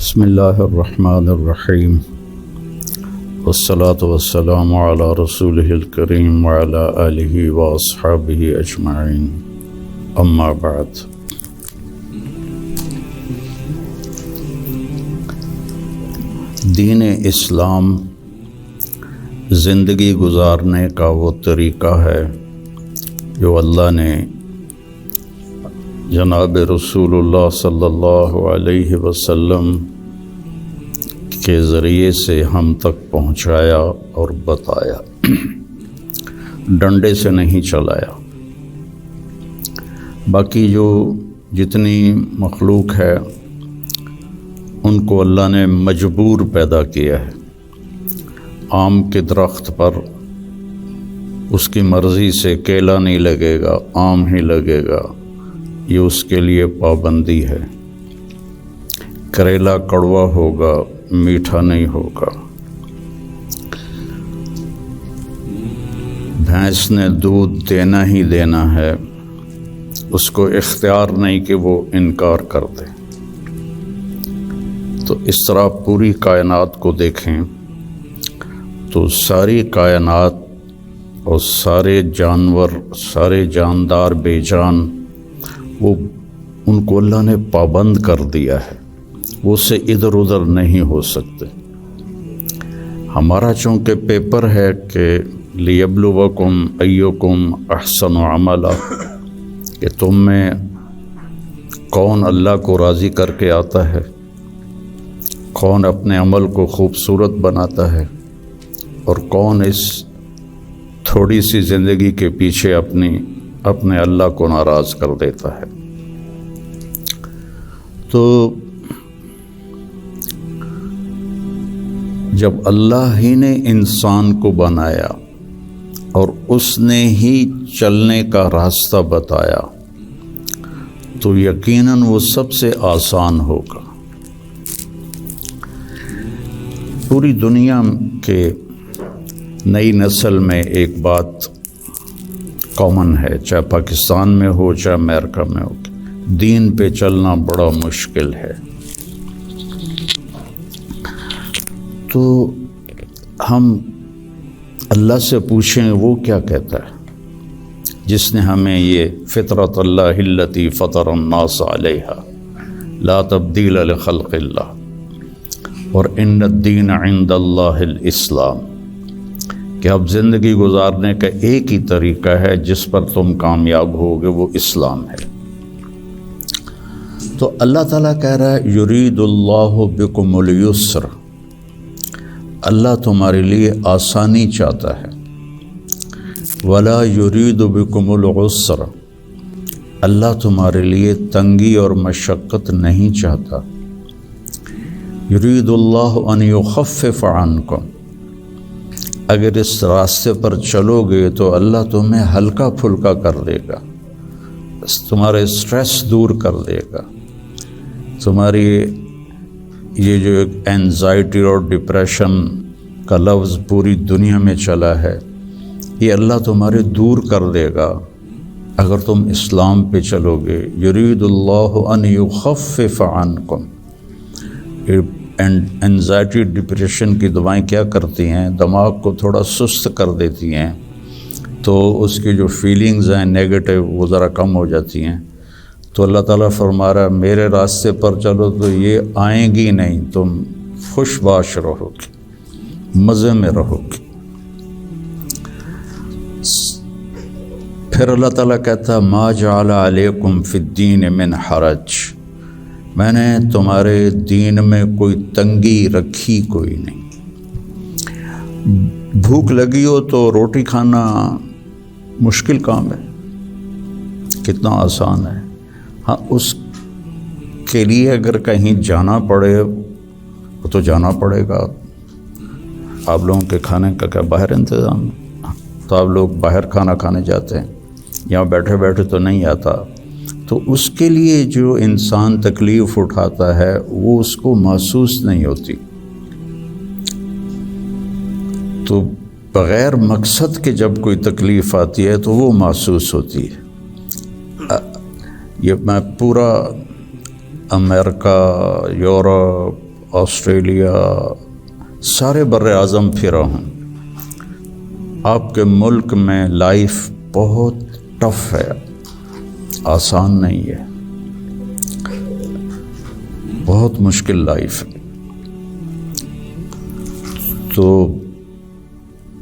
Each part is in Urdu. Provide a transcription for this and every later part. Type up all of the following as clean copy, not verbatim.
بسم اللہ الرحمن الرحیم والصلاة والسلام علی رسولہ الکریم وعلی آلہ واصحابہ اجمعین اما بعد۔ دین اسلام زندگی گزارنے کا وہ طریقہ ہے جو اللہ نے جناب رسول اللہ صلی اللہ علیہ وسلم کے ذریعے سے ہم تک پہنچایا اور بتایا، ڈنڈے سے نہیں چلایا۔ باقی جو جتنی مخلوق ہے ان کو اللہ نے مجبور پیدا کیا ہے۔ آم کے درخت پر اس کی مرضی سے کیلا نہیں لگے گا، آم ہی لگے گا، یہ اس کے لیے پابندی ہے۔ کریلا کڑوا ہوگا، میٹھا نہیں ہوگا۔ بھینس نے دودھ دینا ہی دینا ہے، اس کو اختیار نہیں کہ وہ انکار کر دے۔ تو اس طرح پوری کائنات کو دیکھیں تو ساری کائنات اور سارے جانور، سارے جاندار بے جان، وہ ان کو اللہ نے پابند کر دیا ہے، وہ سے ادھر ادھر نہیں ہو سکتے۔ ہمارا چونکہ پیپر ہے کہ لیبلوکم ایکم احسن عملا، کہ تم میں کون اللہ کو راضی کر کے آتا ہے، کون اپنے عمل کو خوبصورت بناتا ہے، اور کون اس تھوڑی سی زندگی کے پیچھے اپنے اللہ کو ناراض کر دیتا ہے۔ تو جب اللہ ہی نے انسان کو بنایا اور اس نے ہی چلنے کا راستہ بتایا تو یقیناً وہ سب سے آسان ہوگا۔ پوری دنیا کے نئی نسل میں ایک بات کامن ہے، چاہے پاکستان میں ہو چاہے امریکہ میں ہو، دین پہ چلنا بڑا مشکل ہے۔ تو ہم اللہ سے پوچھیں وہ کیا کہتا ہے جس نے ہمیں یہ فطرت اللہ التی فطر الناس علیہا لا تبدیل لخلق اللہ اور ان الدین عند اللہ الاسلام، کہ اب زندگی گزارنے کا ایک ہی طریقہ ہے جس پر تم کامیاب ہوگے، وہ اسلام ہے۔ تو اللہ تعالیٰ کہہ رہا ہے یرید اللہ بکم الیسر، اللہ تمہارے لیے آسانی چاہتا ہے، ولا یرید بکم العسر، اللہ تمہارے لیے تنگی اور مشقت نہیں چاہتا۔ یرید اللہ ان یخفف عنکم، اگر اس راستے پر چلو گے تو اللہ تمہیں ہلکا پھلکا کر دے گا، تمہارے اسٹریس دور کر دے گا، تمہاری یہ جو ایک اینزائٹی اور ڈپریشن کا لفظ پوری دنیا میں چلا ہے، یہ اللہ تمہارے دور کر دے گا اگر تم اسلام پہ چلو گے۔ یرید اللہ ان یخفف عنکم، اینزائٹی ڈپریشن کی دوائیں کیا کرتی ہیں؟ دماغ کو تھوڑا سست کر دیتی ہیں، تو اس کی جو فیلنگز ہیں نیگیٹو وہ ذرا کم ہو جاتی ہیں۔ تو اللہ تعالیٰ فرما رہا ہے میرے راستے پر چلو تو یہ آئیں گی نہیں، تم خوش باش رہو گے، مزے میں رہو گے۔ پھر اللہ تعالیٰ کہتا ما جعل علیکم فی الدین من حرج، میں نے تمہارے دین میں کوئی تنگی رکھی کوئی نہیں۔ بھوک لگی ہو تو روٹی کھانا مشکل کام ہے، کتنا آسان ہے۔ ہاں، اس کے لیے اگر کہیں جانا پڑے تو جانا پڑے گا۔ آپ لوگوں کے کھانے کا کیا باہر انتظام ہے؟ تو آپ لوگ باہر کھانا کھانے جاتے ہیں، یہاں بیٹھے بیٹھے تو نہیں آتا۔ تو اس کے لیے جو انسان تکلیف اٹھاتا ہے وہ اس کو محسوس نہیں ہوتی۔ تو بغیر مقصد کے جب کوئی تکلیف آتی ہے تو وہ محسوس ہوتی ہے۔ یہ میں پورا امریکہ، یورپ، آسٹریلیا، سارے بر اعظم پھرا ہوں، آپ کے ملک میں لائف بہت ٹف ہے، آسان نہیں ہے، بہت مشکل لائف ہے۔ تو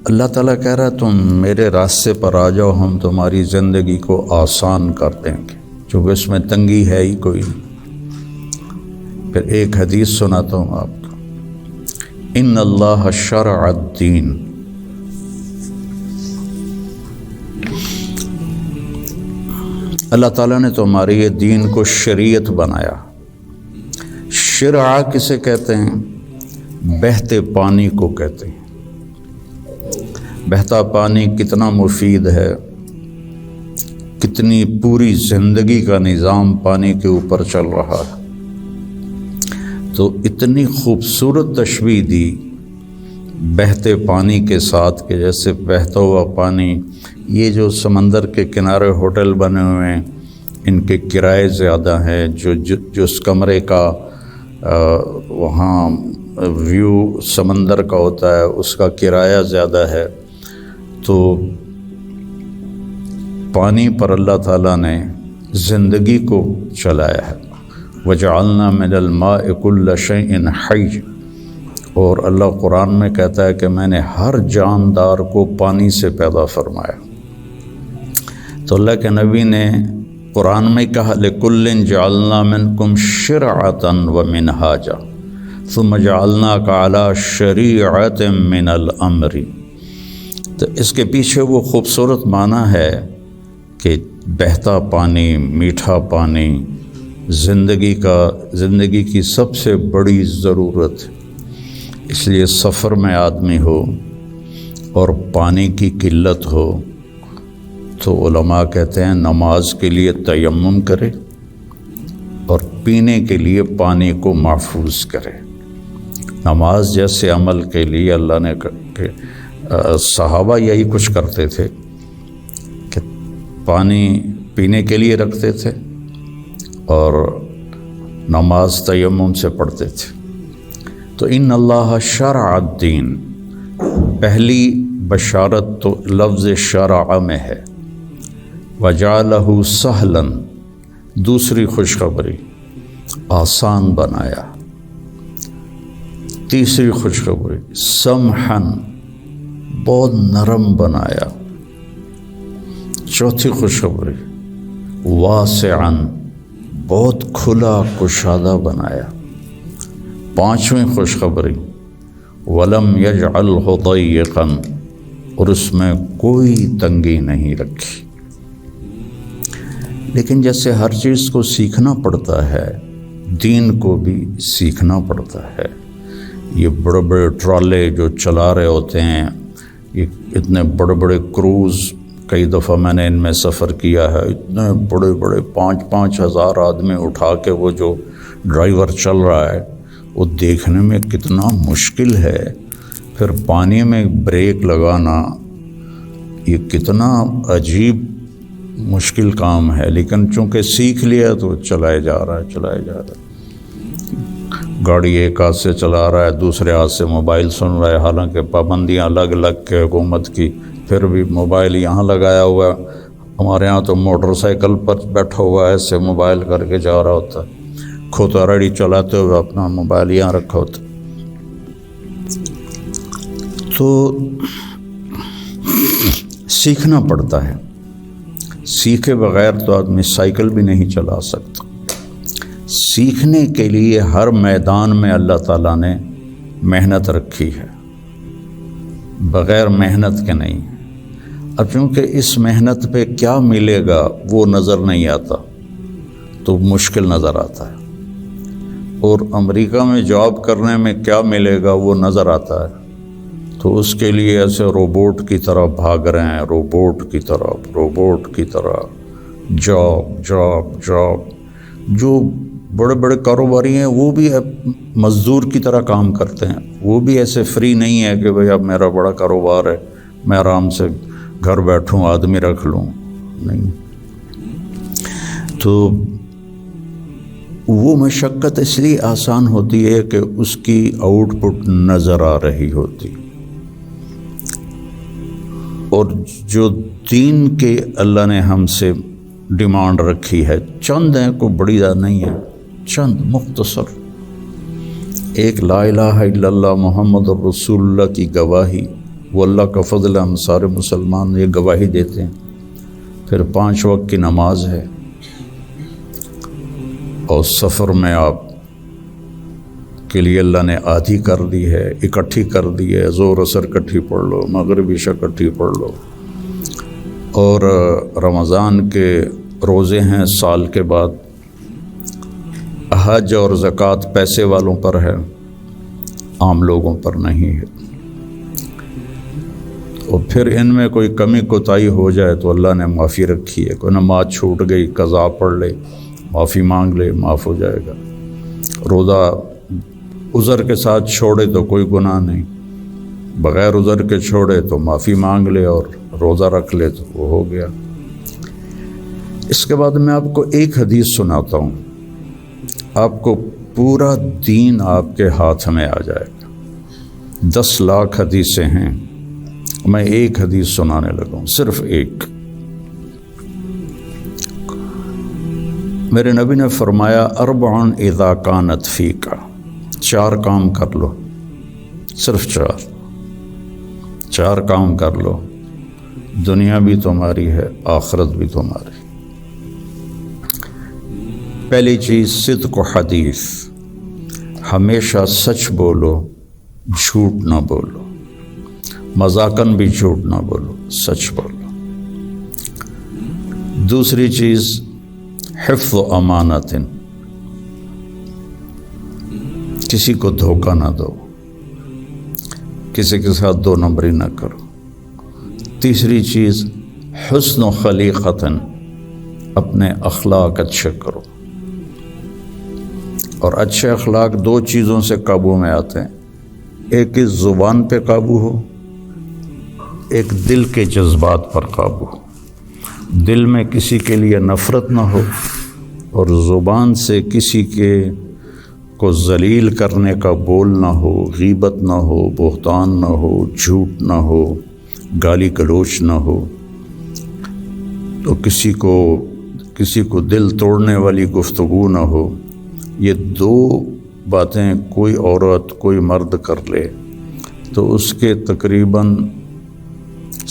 اللہ تعالیٰ کہہ رہا ہے تم میرے راستے پر آ جاؤ، ہم تمہاری زندگی کو آسان کر دیں گے، چونکہ اس میں تنگی ہے ہی کوئی نہیں۔ پھر ایک حدیث سناتا ہوں آپ کو، ان اللہ شرع الدین، اللہ تعالیٰ نے تمہارے یہ دین کو شریعت بنایا۔ شرع کسے کہتے ہیں؟ بہتے پانی کو کہتے ہیں۔ بہتا پانی کتنا مفید ہے، کتنی پوری زندگی کا نظام پانی کے اوپر چل رہا ہے۔ تو اتنی خوبصورت تشبیہ دی بہتے پانی کے ساتھ کہ جیسے بہتا ہوا پانی، یہ جو سمندر کے کنارے ہوٹل بنے ہوئے ہیں ان کے کرائے زیادہ ہیں، جو اس کمرے کا وہاں ویو سمندر کا ہوتا ہے اس کا کرایہ زیادہ ہے۔ تو پانی پر اللہ تعالیٰ نے زندگی کو چلایا ہے۔ وَجَعَلْنَا مِنَ الْمَاءِ كُلَّ شَيْءٍ حَيٍّ، اور اللہ قرآن میں کہتا ہے کہ میں نے ہر جاندار کو پانی سے پیدا فرمایا۔ تو اللہ کے نبی نے قرآن میں کہا لِكُلٍّ جَعَلْنَا مِنْكُمْ شِرْعَةً وَمِنْهَاجًا ثُمَّ جَعَلْنَاكَ عَلَى شَرِيعَةٍ مِنَ الْأَمْرِ۔ تو اس کے پیچھے وہ خوبصورت معنی ہے کہ بہتا پانی، میٹھا پانی زندگی کی سب سے بڑی ضرورت، اس لیے سفر میں آدمی ہو اور پانی کی قلت ہو تو علماء کہتے ہیں نماز کے لیے تیمم کرے اور پینے کے لیے پانی کو محفوظ کرے۔ نماز جیسے عمل کے لیے اللہ نے صحابہ یہی کچھ کرتے تھے کہ پانی پینے کے لیے رکھتے تھے اور نماز تیمم سے پڑھتے تھے۔ تو ان اللہ شرع الدین، پہلی بشارت تو لفظ شرع میں ہے، وجعلہ سہلا، دوسری خوشخبری آسان بنایا، تیسری خوشخبری سمحن، بہت نرم بنایا، چوتھی خوشخبری واسعاً، بہت کھلا کشادہ بنایا، پانچویں خوشخبری ولم یجعلہ ضیقاً، اور اس میں کوئی تنگی نہیں رکھی۔ لیکن جیسے ہر چیز کو سیکھنا پڑتا ہے، دین کو بھی سیکھنا پڑتا ہے۔ یہ بڑے بڑے ٹرالے جو چلا رہے ہوتے ہیں، یہ اتنے بڑے بڑے کروز، کئی دفعہ میں نے ان میں سفر کیا ہے، اتنے بڑے بڑے 5-5 ہزار آدمی اٹھا کے وہ جو ڈرائیور چل رہا ہے وہ دیکھنے میں کتنا مشکل ہے۔ پھر پانی میں بریک لگانا یہ کتنا عجیب مشکل کام ہے، لیکن چونکہ سیکھ لیا تو چلائے جا رہا ہے۔ گاڑی ایک ہاتھ سے چلا رہا ہے، دوسرے ہاتھ سے موبائل سن رہا ہے، حالانکہ پابندیاں الگ الگ کے حکومت کی، پھر بھی موبائل یہاں لگایا ہوا ہے۔ ہمارے ہاں تو موٹر سائیکل پر بیٹھا ہوا ہے، ایسے موبائل کر کے جا رہا ہوتا ہے، کھوتا ریڈی چلاتے ہوئے اپنا موبائل یہاں رکھا ہوتا ہے۔ تو سیکھنا پڑتا ہے، سیکھے بغیر تو آدمی سائیکل بھی نہیں چلا سکتا۔ سیکھنے کے لیے ہر میدان میں اللہ تعالیٰ نے محنت رکھی ہے، بغیر محنت کے نہیں۔ اب چونکہ اس محنت پہ کیا ملے گا وہ نظر نہیں آتا تو مشکل نظر آتا ہے، اور امریکہ میں جاب کرنے میں کیا ملے گا وہ نظر آتا ہے، تو اس کے لیے ایسے روبوٹ کی طرح بھاگ رہے ہیں، روبوٹ کی طرح جاب۔ جو بڑے بڑے کاروباری ہیں وہ بھی مزدور کی طرح کام کرتے ہیں، وہ بھی ایسے فری نہیں ہے کہ بھئی اب میرا بڑا کاروبار ہے میں آرام سے گھر بیٹھوں آدمی رکھ لوں، نہیں۔ تو وہ مشقت اس لیے آسان ہوتی ہے کہ اس کی آؤٹ پٹ نظر آ رہی ہوتی، اور جو دین کے اللہ نے ہم سے ڈیمانڈ رکھی ہے چند ہیں، کوئی بڑی بات نہیں ہے، چند مختصر، ایک لا الہ الا اللہ محمد رسول اللہ کی گواہی، وہ اللہ کا فضل، ہم سارے مسلمان یہ گواہی دیتے ہیں، پھر 5 وقت کی نماز ہے، اور سفر میں آپ کے لیے اللہ نے آدھی کر دی ہے، اکٹھی کر دی ہے، ظہر اثر اکٹھی پڑھ لو، مغرب عشاء اکٹھی پڑھ لو، اور رمضان کے روزے ہیں سال کے بعد، حج اور زکوٰۃ پیسے والوں پر ہے، عام لوگوں پر نہیں ہے، اور پھر ان میں کوئی کمی کوتاہی ہو جائے تو اللہ نے معافی رکھی ہے، کوئی نماز چھوٹ گئی قضا پڑھ لے، معافی مانگ لے، معاف ہو جائے گا، روزہ عذر کے ساتھ چھوڑے تو کوئی گناہ نہیں، بغیر عذر کے چھوڑے تو معافی مانگ لے اور روزہ رکھ لے تو وہ ہو گیا۔ اس کے بعد میں آپ کو ایک حدیث سناتا ہوں، آپ کو پورا دین آپ کے ہاتھ میں آ جائے گا۔ 10 لاکھ حدیثیں ہیں، میں ایک حدیث سنانے لگا ہوں، صرف ایک۔ میرے نبی نے فرمایا 4 اذا کانت فیک، 4 کام کر لو، صرف 4 کام کر لو، دنیا بھی تمہاری ہے، آخرت بھی تمہاری۔ پہلی چیز صدق و حدیث، ہمیشہ سچ بولو، جھوٹ نہ بولو، مذاقاً بھی جھوٹ نہ بولو، سچ بولو۔ دوسری چیز حفظ و امانت، کسی کو دھوکہ نہ دو، کسی کے ساتھ 2 نمبری نہ کرو۔ تیسری چیز حسن و خلیقت، اپنے اخلاق اچھے کرو، اور اچھے اخلاق 2 چیزوں سے قابو میں آتے ہیں، ایک اس زبان پہ قابو ہو، ایک دل کے جذبات پر قابو ہو، دل میں کسی کے لیے نفرت نہ ہو، اور زبان سے کسی کے کو ذلیل کرنے کا بول نہ ہو، غیبت نہ ہو، بہتان نہ ہو، جھوٹ نہ ہو، گالی گلوچ نہ ہو، تو کسی کو دل توڑنے والی گفتگو نہ ہو۔ یہ 2 باتیں کوئی عورت کوئی مرد کر لے تو اس کے تقریباً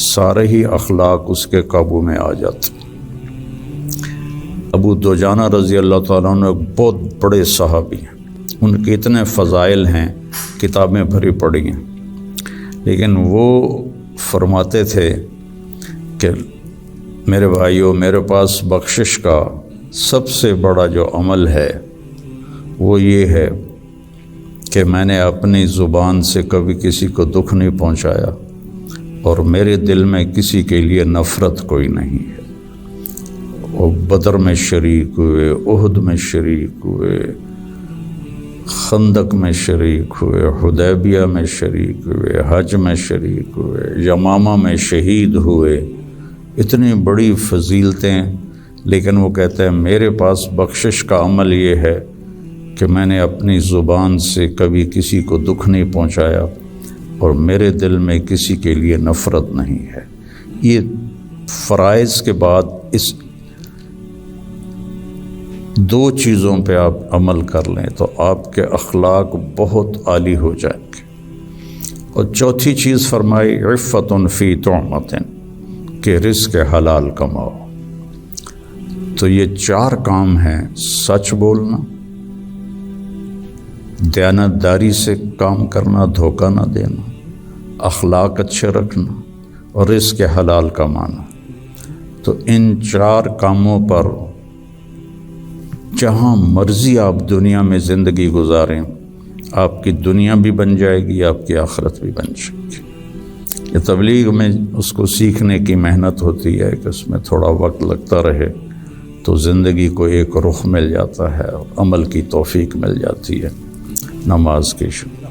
سارے ہی اخلاق اس کے قابو میں آ جاتے۔ ابو دجانہ رضی اللہ تعالیٰ عنہ ایک بہت بڑے صحابی ہیں، ان کے اتنے فضائل ہیں، کتابیں بھری پڑی ہیں، لیکن وہ فرماتے تھے کہ میرے بھائیوں، میرے پاس بخشش کا سب سے بڑا جو عمل ہے وہ یہ ہے کہ میں نے اپنی زبان سے کبھی کسی کو دکھ نہیں پہنچایا، اور میرے دل میں کسی کے لیے نفرت کوئی نہیں ہے۔ وہ بدر میں شریک ہوئے، احد میں شریک ہوئے، خندق میں شریک ہوئے، حدیبیہ میں شریک ہوئے، حج میں شریک ہوئے، یمامہ میں شہید ہوئے، اتنی بڑی فضیلتیں، لیکن وہ کہتے ہیں میرے پاس بخشش کا عمل یہ ہے کہ میں نے اپنی زبان سے کبھی کسی کو دکھ نہیں پہنچایا، اور میرے دل میں کسی کے لیے نفرت نہیں ہے۔ یہ فرائض کے بعد اس 2 چیزوں پہ آپ عمل کر لیں تو آپ کے اخلاق بہت عالی ہو جائیں گے۔ اور چوتھی چیز فرمائی عفت فی طعمۃ، کہ رزق حلال کماؤ۔ تو یہ 4 کام ہیں، سچ بولنا، دیانتداری سے کام کرنا، دھوکہ نہ دینا، اخلاق اچھے رکھنا، اور رزق حلال کمانا۔ تو ان 4 کاموں پر جہاں مرضی آپ دنیا میں زندگی گزاریں، آپ کی دنیا بھی بن جائے گی، آپ کی آخرت بھی بن جائے گی۔ یہ تبلیغ میں اس کو سیکھنے کی محنت ہوتی ہے کہ اس میں تھوڑا وقت لگتا رہے تو زندگی کو ایک رخ مل جاتا ہے، اور عمل کی توفیق مل جاتی ہے۔ نماز کی شکر۔